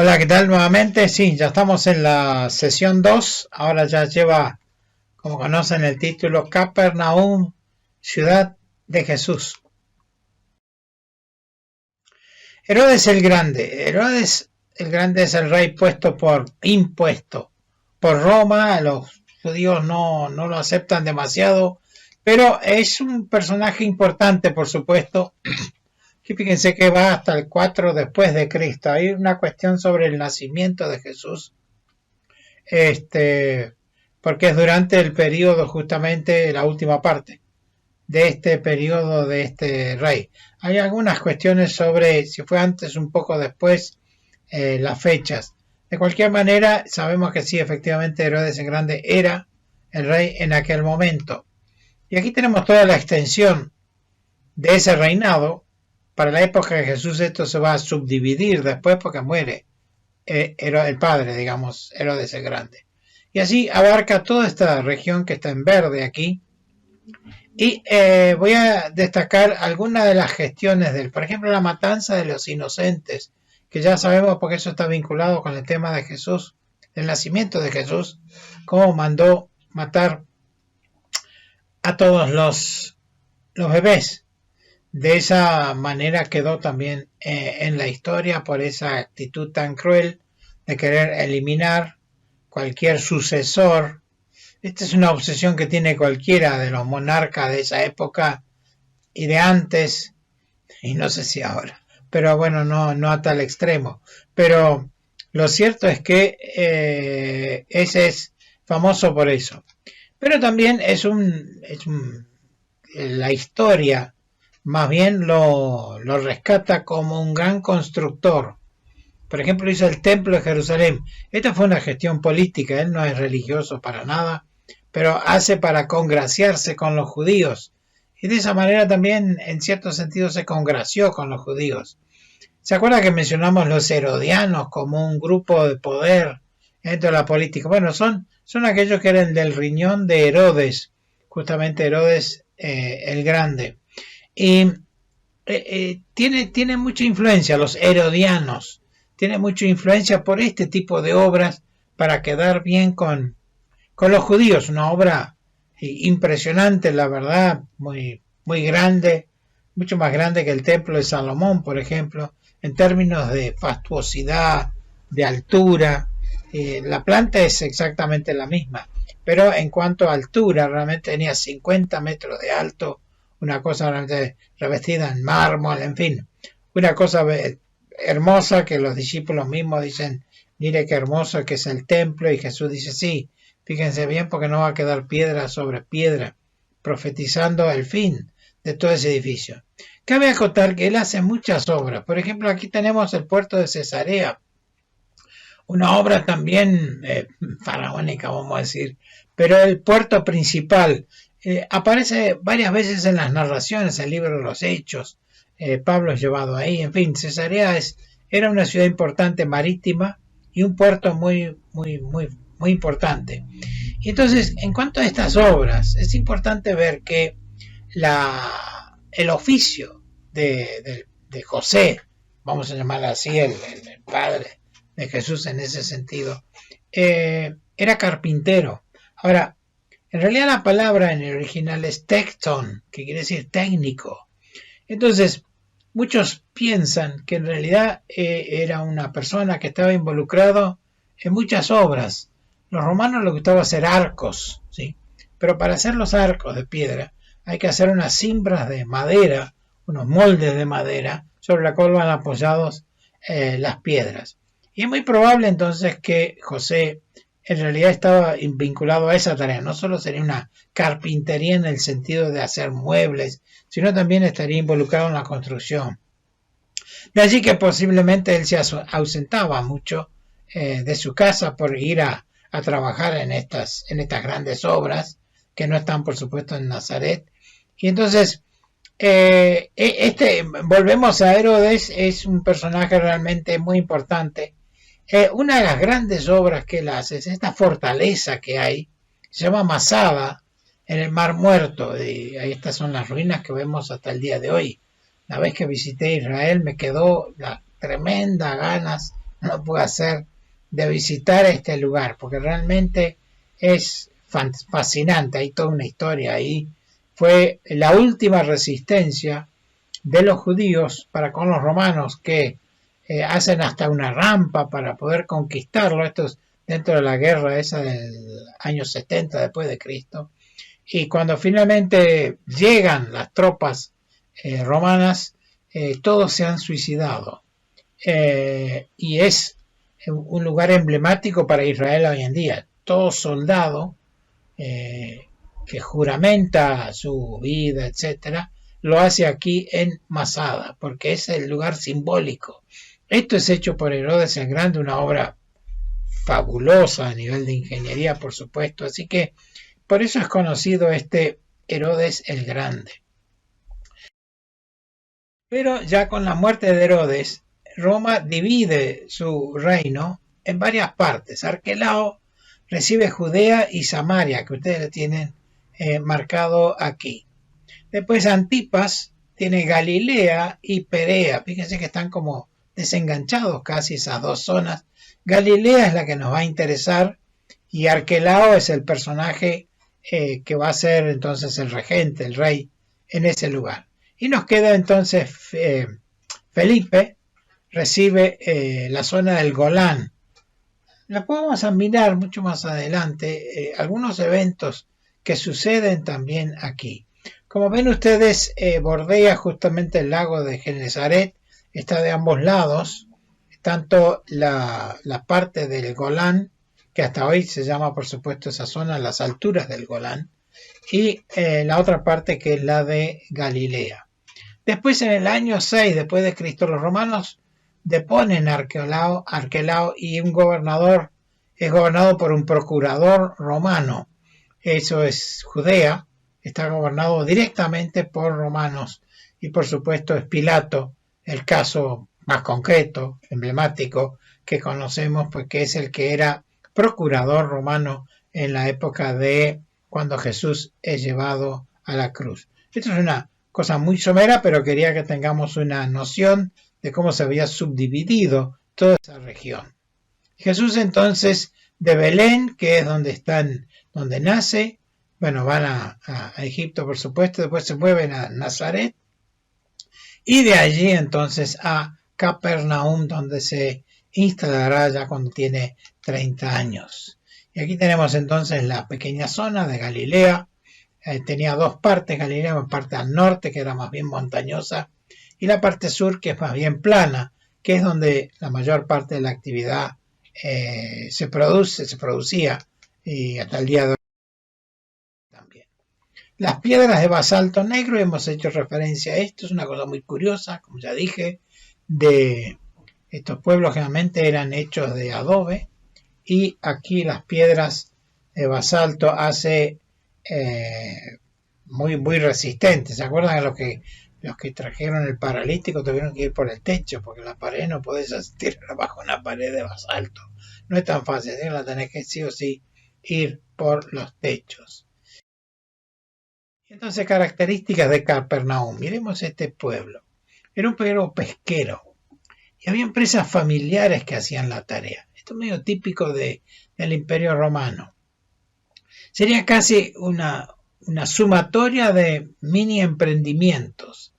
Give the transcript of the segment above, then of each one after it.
Hola, ¿qué tal nuevamente? Sí, ya estamos en la sesión 2. Ahora ya lleva, como conocen el título, Capernaum, ciudad de Jesús. Herodes el Grande. Herodes el Grande es el rey impuesto por Roma. Los judíos no lo aceptan demasiado, pero es un personaje importante, por supuesto. Y fíjense que va hasta el 4 después de Cristo. Hay una cuestión sobre el nacimiento de Jesús, este, porque es durante el periodo, justamente la última parte de este periodo de este rey. Hay algunas cuestiones sobre si fue antes, un poco después, las fechas. De cualquier manera, sabemos que sí, efectivamente, Herodes el Grande era el rey en aquel momento. Y aquí tenemos toda la extensión de ese reinado. Para la época de Jesús esto se va a subdividir después porque muere el padre, digamos, Herodes el Grande. Y así abarca toda esta región que está en verde aquí. Y voy a destacar algunas de las gestiones de él. Por ejemplo, la matanza de los inocentes, que ya sabemos porque eso está vinculado con el tema de Jesús, el nacimiento de Jesús, cómo mandó matar a todos los bebés. De esa manera quedó también en la historia por esa actitud tan cruel de querer eliminar cualquier sucesor. Esta es una obsesión que tiene cualquiera de los monarcas de esa época y de antes, y no sé si ahora, pero bueno, no a tal extremo. Pero lo cierto es que ese es famoso por eso. Pero también la historia más bien lo rescata como un gran constructor. Por ejemplo, hizo el templo de Jerusalén. Esta fue una gestión política, él no es religioso para nada, pero hace para congraciarse con los judíos. Y de esa manera también, en cierto sentido, se congració con los judíos. ¿Se acuerda que mencionamos los herodianos como un grupo de poder dentro de la política? Bueno, son aquellos que eran del riñón de Herodes, justamente Herodes el Grande. Y tiene mucha influencia, los herodianos, tiene mucha influencia por este tipo de obras para quedar bien con los judíos. Una obra impresionante, la verdad, muy grande, mucho más grande que el templo de Salomón, por ejemplo, en términos de fastuosidad, de altura. La planta es exactamente la misma, pero en cuanto a altura, realmente tenía 50 metros de alto, una cosa realmente revestida en mármol, en fin, una cosa hermosa que los discípulos mismos dicen, mire qué hermoso que es el templo, y Jesús dice, sí, fíjense bien porque no va a quedar piedra sobre piedra, profetizando el fin de todo ese edificio. Cabe acotar que él hace muchas obras. Por ejemplo, aquí tenemos el puerto de Cesarea, una obra también faraónica, vamos a decir, pero el puerto principal aparece varias veces en las narraciones, el libro de los Hechos, Pablo es llevado ahí, en fin, Cesarea era una ciudad importante marítima y un puerto muy importante. Y entonces, en cuanto a estas obras, es importante ver que el oficio de José, vamos a llamarlo así, el padre de Jesús en ese sentido, era carpintero. Ahora, en realidad la palabra en el original es tecton, que quiere decir técnico. Entonces, muchos piensan que en realidad era una persona que estaba involucrado en muchas obras. Los romanos les gustaba hacer arcos, ¿sí? Pero para hacer los arcos de piedra hay que hacer unas cimbras de madera, unos moldes de madera, sobre la cual van apoyados las piedras. Y es muy probable entonces que José en realidad estaba vinculado a esa tarea. No solo sería una carpintería en el sentido de hacer muebles, sino también estaría involucrado en la construcción. De allí que posiblemente él se ausentaba mucho de su casa por ir a trabajar en estas grandes obras, que no están por supuesto en Nazaret. Y entonces, volvemos a Herodes, es un personaje realmente muy importante. Una de las grandes obras que él hace es esta fortaleza que hay, se llama Masada, en el Mar Muerto. Y ahí estas son las ruinas que vemos hasta el día de hoy. La vez que visité Israel me quedó la tremenda ganas no puedo hacer de visitar este lugar, porque realmente es fascinante, hay toda una historia ahí. Fue la última resistencia de los judíos para con los romanos, que hacen hasta una rampa para poder conquistarlo. Esto es dentro de la guerra esa del año 70 después de Cristo. Y cuando finalmente llegan las tropas romanas, todos se han suicidado. Y es un lugar emblemático para Israel hoy en día. Todo soldado que juramenta su vida, etcétera, lo hace aquí en Masada, porque es el lugar simbólico. Esto es hecho por Herodes el Grande, una obra fabulosa a nivel de ingeniería, por supuesto. Así que por eso es conocido este Herodes el Grande. Pero ya con la muerte de Herodes, Roma divide su reino en varias partes. Arquelao recibe Judea y Samaria, que ustedes lo tienen marcado aquí. Después Antipas tiene Galilea y Perea. Fíjense que están como desenganchados casi esas dos zonas. Galilea es la que nos va a interesar y Arquelao es el personaje que va a ser entonces el regente, el rey en ese lugar. Y nos queda entonces Felipe recibe la zona del Golán. La podemos mirar mucho más adelante, algunos eventos que suceden también aquí. Como ven ustedes, bordea justamente el lago de Genesaret, está de ambos lados, tanto la parte del Golán, que hasta hoy se llama por supuesto esa zona las alturas del Golán, y la otra parte que es la de Galilea. Después en el año 6 después de Cristo los romanos deponen a Arquelao y un gobernador es gobernado por un procurador romano. Eso es Judea, está gobernado directamente por romanos y por supuesto es Pilato, el caso más concreto, emblemático que conocemos, pues que es el que era procurador romano en la época de cuando Jesús es llevado a la cruz. Esto es una cosa muy somera, pero quería que tengamos una noción de cómo se había subdividido toda esa región. Jesús entonces de Belén, que es donde nace, bueno, van a Egipto por supuesto, después se mueven a Nazaret y de allí entonces a Capernaum, donde se instalará ya cuando tiene 30 años. Y aquí tenemos entonces la pequeña zona de Galilea. Tenía dos partes, Galilea, una parte al norte que era más bien montañosa y la parte sur que es más bien plana, que es donde la mayor parte de la actividad se producía y hasta el día de hoy también. Las piedras de basalto negro, hemos hecho referencia a esto, es una cosa muy curiosa, como ya dije, de estos pueblos generalmente eran hechos de adobe y aquí las piedras de basalto hace muy resistentes. ¿Se acuerdan de los que trajeron el paralítico tuvieron que ir por el techo porque la pared no podés asistir bajo una pared de basalto? No es tan fácil, ¿sí? La tenés que sí o sí ir por los techos. Entonces, características de Capernaum. Miremos este pueblo. Era un pueblo pesquero y había empresas familiares que hacían la tarea. Esto es medio típico del Imperio Romano. Sería casi una sumatoria de mini emprendimientos.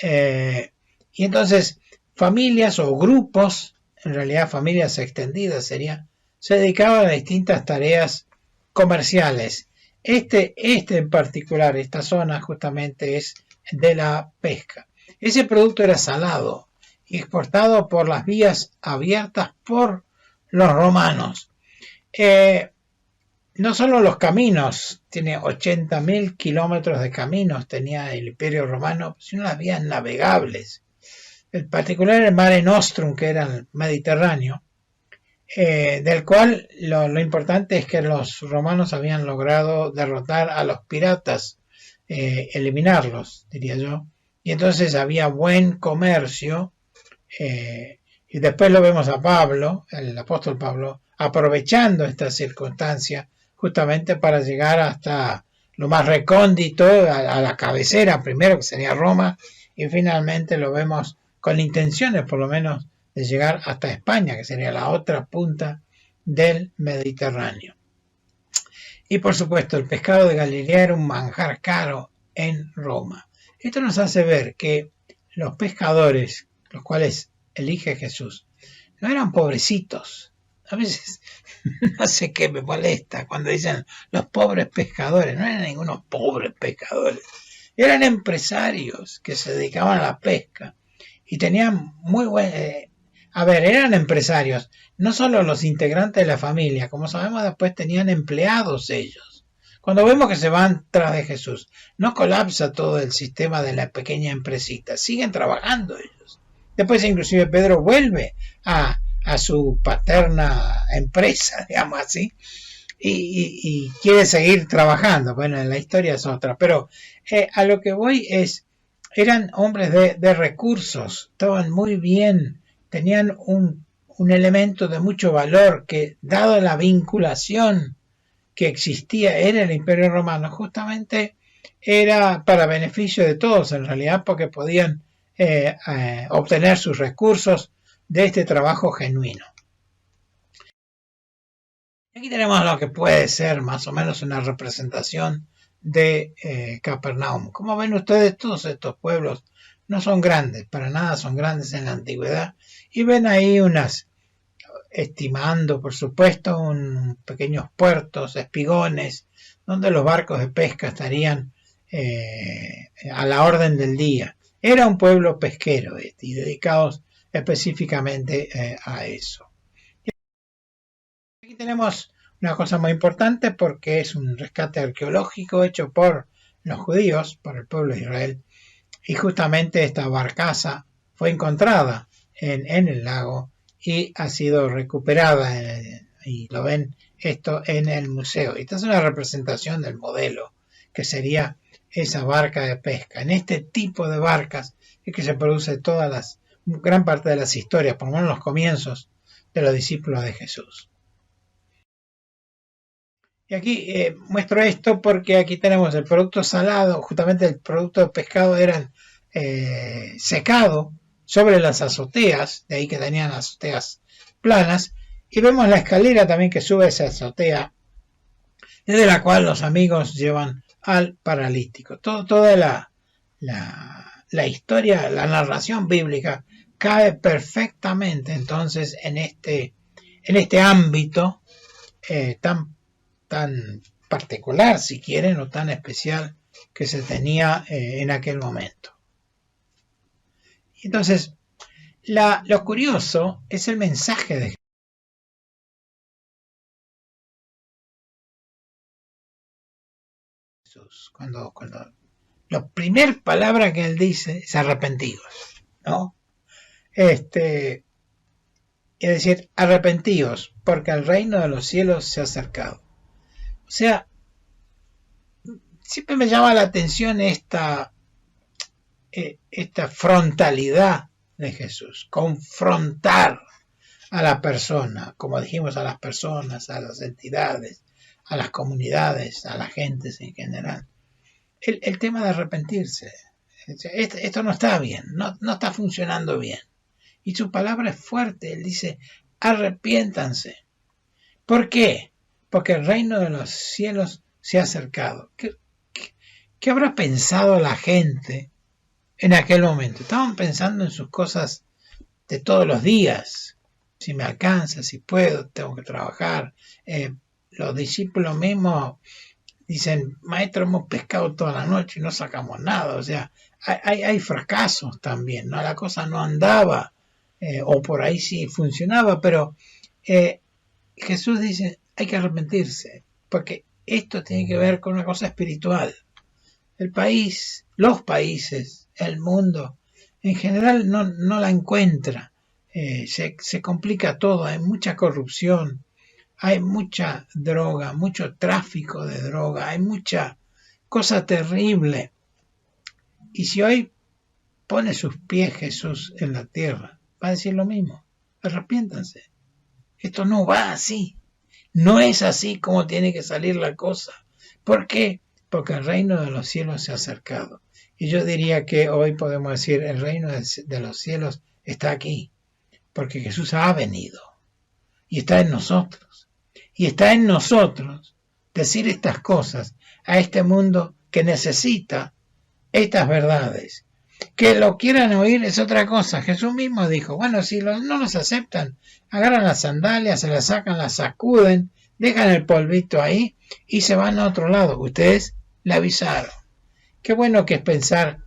Y entonces familias o grupos, en realidad familias extendidas se dedicaban a distintas tareas comerciales. Este en particular, esta zona justamente es de la pesca. Ese producto era salado y exportado por las vías abiertas por los romanos. No solo los caminos, tiene 80.000 kilómetros de caminos, tenía el Imperio Romano, sino las vías navegables. En particular el Mare Nostrum, que era el Mediterráneo, del cual lo importante es que los romanos habían logrado derrotar a los piratas, eliminarlos, diría yo. Y entonces había buen comercio, y después lo vemos a Pablo, el apóstol Pablo, aprovechando esta circunstancia justamente para llegar hasta lo más recóndito, a la cabecera primero, que sería Roma, y finalmente lo vemos con intenciones por lo menos de llegar hasta España, que sería la otra punta del Mediterráneo. Y por supuesto, el pescado de Galilea era un manjar caro en Roma. Esto nos hace ver que los pescadores, los cuales elige Jesús, no eran pobrecitos. A veces no sé qué me molesta cuando dicen los pobres pescadores. No eran ningunos pobres pescadores. Eran empresarios que se dedicaban a la pesca y tenían muy buen... eran empresarios, no solo los integrantes de la familia, como sabemos después tenían empleados ellos. Cuando vemos que se van tras de Jesús, no colapsa todo el sistema de la pequeña empresita, siguen trabajando ellos. Después inclusive Pedro vuelve a su paterna empresa, digamos así, y quiere seguir trabajando. Bueno, en la historia es otra, pero a lo que voy es, eran hombres de recursos, estaban muy bien, tenían un elemento de mucho valor que, dado la vinculación que existía en el Imperio Romano, justamente era para beneficio de todos en realidad, porque podían obtener sus recursos de este trabajo genuino. Aquí tenemos lo que puede ser más o menos una representación de Capernaum. Como ven ustedes, todos estos pueblos no son grandes, para nada son grandes en la antigüedad, y ven ahí unas, estimando por supuesto, pequeños puertos, espigones, donde los barcos de pesca estarían a la orden del día. Era un pueblo pesquero y dedicados específicamente a eso. Aquí tenemos una cosa muy importante porque es un rescate arqueológico hecho por los judíos, por el pueblo de Israel, y justamente esta barcaza fue encontrada en el lago y ha sido recuperada, y lo ven esto en el museo. Esta es una representación del modelo que sería esa barca de pesca. En este tipo de barcas es que se produce gran parte de las historias, por lo menos los comienzos de los discípulos de Jesús. Y aquí muestro esto porque aquí tenemos el producto salado, justamente el producto de pescado eran secado sobre las azoteas, de ahí que tenían azoteas planas, y vemos la escalera también que sube esa azotea, desde la cual los amigos llevan al paralítico. Toda la historia, la narración bíblica cae perfectamente entonces en este ámbito tan particular, si quieren, o tan especial que se tenía en aquel momento. Entonces, lo curioso es el mensaje de Jesús. Cuando la primera palabra que él dice es arrepentidos, ¿no? Es decir, arrepentidos, porque el reino de los cielos se ha acercado. O sea, siempre me llama la atención esta frontalidad de Jesús, confrontar a la persona, como dijimos, a las personas, a las entidades, a las comunidades, a las gentes en general. El tema de arrepentirse, esto no está bien, no está funcionando bien. Y su palabra es fuerte, él dice, arrepiéntanse. ¿Por qué? Porque el reino de los cielos se ha acercado. ¿Qué habrá pensado la gente en aquel momento? Estaban pensando en sus cosas de todos los días. Si me alcanza, si puedo, tengo que trabajar. Los discípulos mismos dicen, maestro, hemos pescado toda la noche y no sacamos nada. O sea, hay fracasos también, ¿no? La cosa no andaba, o por ahí sí funcionaba, pero Jesús dice, hay que arrepentirse, porque esto tiene que ver con una cosa espiritual. El país, los países, el mundo, en general no la encuentra. Se complica todo, hay mucha corrupción, hay mucha droga, mucho tráfico de droga, hay mucha cosa terrible. Y si hoy pone sus pies Jesús en la tierra, va a decir lo mismo, arrepiéntanse. Esto no va así, no es así como tiene que salir la cosa. ¿Por qué? Porque el reino de los cielos se ha acercado. Y yo diría que hoy podemos decir, el reino de los cielos está aquí. porque Jesús ha venido y está en nosotros. Y está en nosotros decir estas cosas a este mundo que necesita estas verdades. Que lo quieran oír es otra cosa. Jesús mismo dijo, bueno, si no los aceptan, agarran las sandalias, se las sacan, las sacuden, dejan el polvito ahí y se van a otro lado. Ustedes le avisaron. Qué bueno que es pensar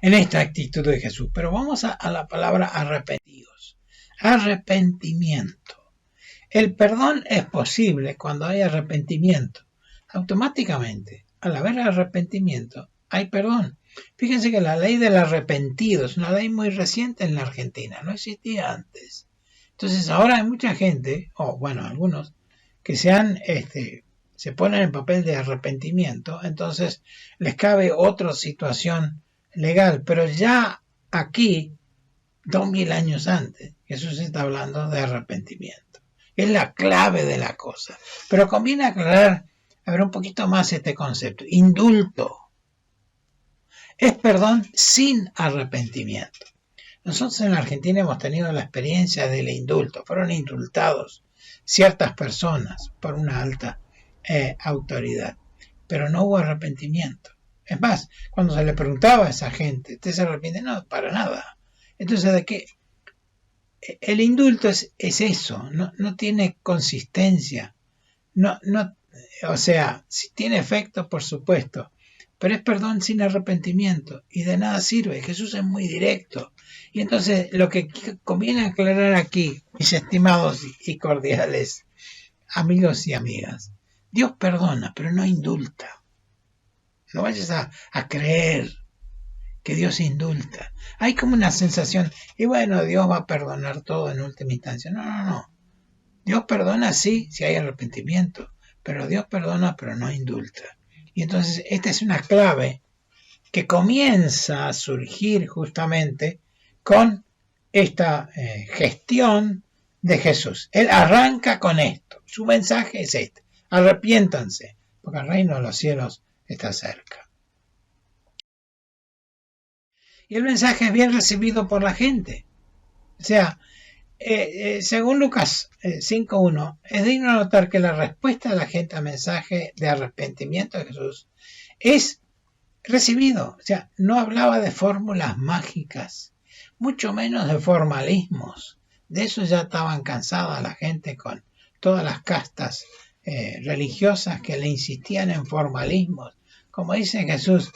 en esta actitud de Jesús. Pero vamos a la palabra arrepentidos. Arrepentimiento. El perdón es posible cuando hay arrepentimiento. Automáticamente, al haber arrepentimiento, hay perdón. Fíjense que la ley del arrepentido es una ley muy reciente en la Argentina, no existía antes. Entonces ahora hay mucha gente, o bueno, algunos, que se ponen en papel de arrepentimiento, entonces les cabe otra situación legal, pero ya aquí, 2000 años antes, Jesús está hablando de arrepentimiento. Es la clave de la cosa. Pero conviene aclarar, a ver un poquito más este concepto. Indulto. Es perdón sin arrepentimiento. Nosotros en la Argentina hemos tenido la experiencia del indulto. Fueron indultados ciertas personas por una alta autoridad. Pero no hubo arrepentimiento. Es más, cuando se le preguntaba a esa gente, ¿usted se arrepiente? No, para nada. Entonces, ¿de qué? El indulto es eso, no tiene consistencia. O sea, si tiene efecto, por supuesto, pero es perdón sin arrepentimiento y de nada sirve. Jesús es muy directo. Y entonces lo que conviene aclarar aquí, mis estimados y cordiales amigos y amigas, Dios perdona, pero no indulta. No vayas a creer que Dios indulta. Hay como una sensación, y bueno, Dios va a perdonar todo en última instancia. No. Dios perdona, sí, si hay arrepentimiento, pero Dios perdona, pero no indulta. Y entonces esta es una clave que comienza a surgir justamente con esta gestión de Jesús. Él arranca con esto. Su mensaje es este. Arrepiéntanse, porque el reino de los cielos está cerca. Y el mensaje es bien recibido por la gente. O sea, según Lucas 5.1, es digno notar que la respuesta de la gente al mensaje de arrepentimiento de Jesús es recibido. O sea, no hablaba de fórmulas mágicas, mucho menos de formalismos. De eso ya estaban cansadas la gente con todas las castas religiosas que le insistían en formalismos. Como dice Jesús,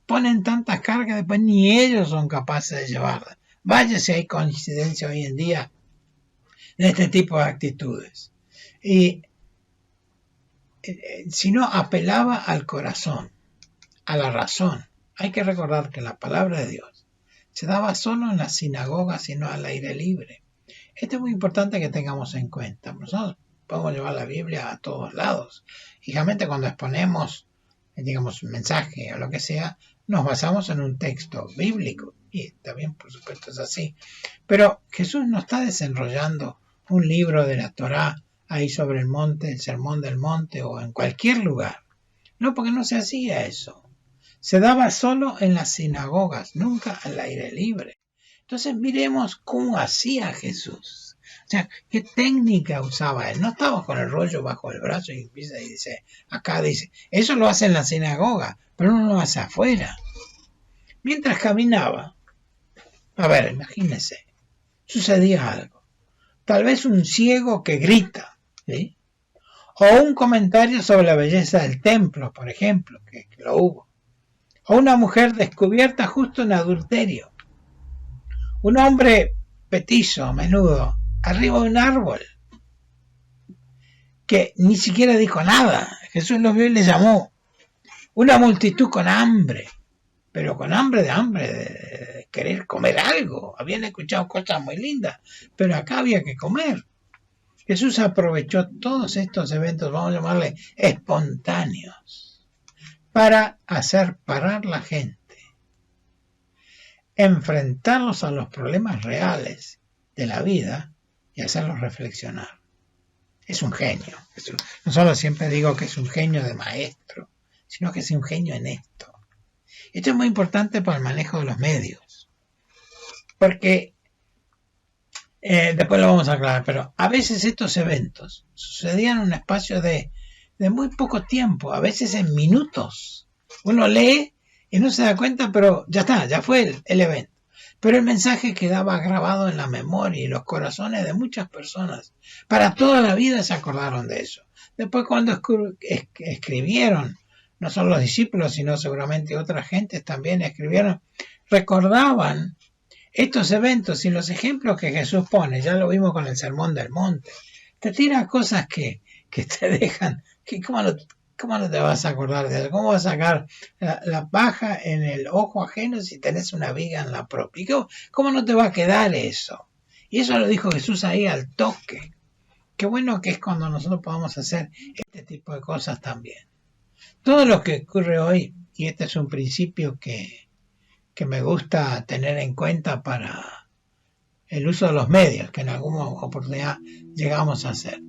ponen tantas cargas, después ni ellos son capaces de llevarlas. Vaya si hay coincidencia hoy en día de este tipo de actitudes. Y si no, apelaba al corazón, a la razón. Hay que recordar que la palabra de Dios se daba solo en las sinagogas y no al aire libre. Esto es muy importante que tengamos en cuenta. Nosotros podemos llevar la Biblia a todos lados. Y realmente cuando exponemos, digamos, un mensaje o lo que sea, nos basamos en un texto bíblico. Y también, por supuesto, es así. Pero Jesús no está desenrollando un libro de la Torá ahí sobre el monte, el sermón del monte o en cualquier lugar. No, porque no se hacía eso. Se daba solo en las sinagogas, nunca al aire libre. Entonces miremos cómo hacía Jesús. O sea, qué técnica usaba él. No estaba con el rollo bajo el brazo y empieza y dice, acá dice, eso lo hace en la sinagoga, pero no lo hace afuera. Mientras caminaba, a ver, imagínense, sucedía algo. Tal vez un ciego que grita, ¿sí? O un comentario sobre la belleza del templo, por ejemplo, que lo hubo. O una mujer descubierta justo en adulterio. Un hombre petizo, menudo, arriba de un árbol, que ni siquiera dijo nada. Jesús lo vio y le llamó. Una multitud con hambre, pero con hambre de querer comer algo. Habían escuchado cosas muy lindas, pero acá había que comer. Jesús aprovechó todos estos eventos, vamos a llamarle espontáneos, para hacer parar la gente, enfrentarlos a los problemas reales de la vida y hacerlos reflexionar. Es un genio. No solo siempre digo que es un genio de maestro, sino que es un genio en esto. Esto es muy importante para el manejo de los medios, porque Después lo vamos a aclarar, pero a veces estos eventos sucedían en un espacio de muy poco tiempo, a veces en minutos. Uno lee y no se da cuenta, pero ya está, ya fue el evento. Pero el mensaje quedaba grabado en la memoria y los corazones de muchas personas. Para toda la vida se acordaron de eso. Después cuando escribieron, no solo los discípulos, sino seguramente otras gentes también escribieron, recordaban estos eventos y los ejemplos que Jesús pone. Ya lo vimos con el Sermón del Monte. Te tira cosas que te dejan, que ¿cómo no te vas a acordar de eso? ¿Cómo vas a sacar la paja en el ojo ajeno si tenés una viga en la propia? ¿Cómo no te va a quedar eso? Y eso lo dijo Jesús ahí al toque. Qué bueno que es cuando nosotros podamos hacer este tipo de cosas también. Todo lo que ocurre hoy, y este es un principio que me gusta tener en cuenta para el uso de los medios, que en alguna oportunidad llegamos a hacer.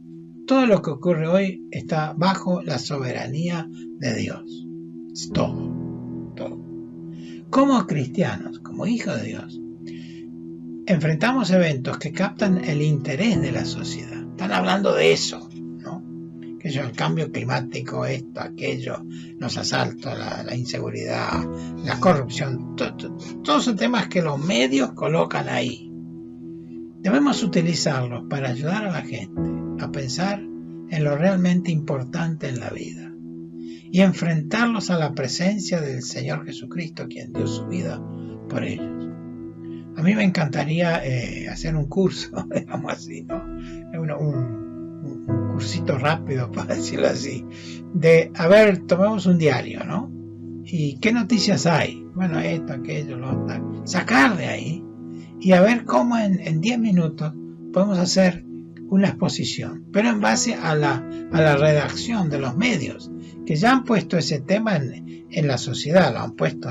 Todo lo que ocurre hoy está bajo la soberanía de Dios. Es todo. Como cristianos, como hijos de Dios, enfrentamos eventos que captan el interés de la sociedad. Están hablando de eso, ¿no? Que es el cambio climático, esto, aquello, los asaltos, la inseguridad, la corrupción, todos esos temas que los medios colocan ahí. Debemos utilizarlos para ayudar a la gente a pensar en lo realmente importante en la vida y enfrentarlos a la presencia del Señor Jesucristo, quien dio su vida por ellos. A mí me encantaría hacer un curso, digamos así, ¿no? Un cursito rápido, para decirlo así, de, a ver, tomemos un diario, ¿no? ¿Y qué noticias hay? Bueno, esto, aquello, lo otro. Sacar de ahí y a ver cómo en 10 minutos podemos hacer una exposición, pero en base a la redacción de los medios, que ya han puesto ese tema en la sociedad, lo han puesto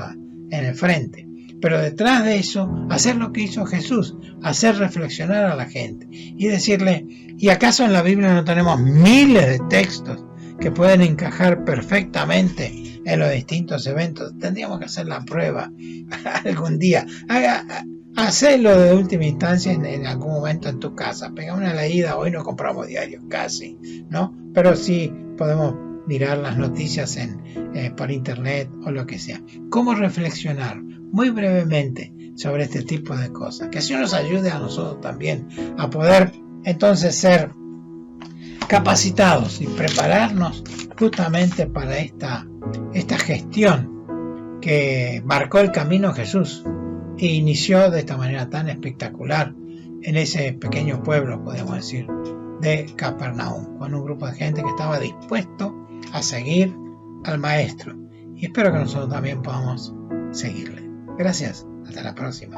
en el frente. Pero detrás de eso, hacer lo que hizo Jesús, hacer reflexionar a la gente y decirle, ¿y acaso en la Biblia no tenemos miles de textos que pueden encajar perfectamente en los distintos eventos? Tendríamos que hacer la prueba algún día. Hacelo de última instancia en algún momento en tu casa. Pega una leída, hoy no compramos diarios casi, ¿no? Pero sí podemos mirar las noticias por internet o lo que sea. ¿Cómo reflexionar muy brevemente sobre este tipo de cosas? Que así nos ayude a nosotros también a poder entonces ser capacitados y prepararnos justamente para esta gestión que marcó el camino Jesús e inició de esta manera tan espectacular en ese pequeño pueblo, podemos decir, de Capernaum, con un grupo de gente que estaba dispuesto a seguir al maestro, y espero que nosotros también podamos seguirle. Gracias, hasta la próxima.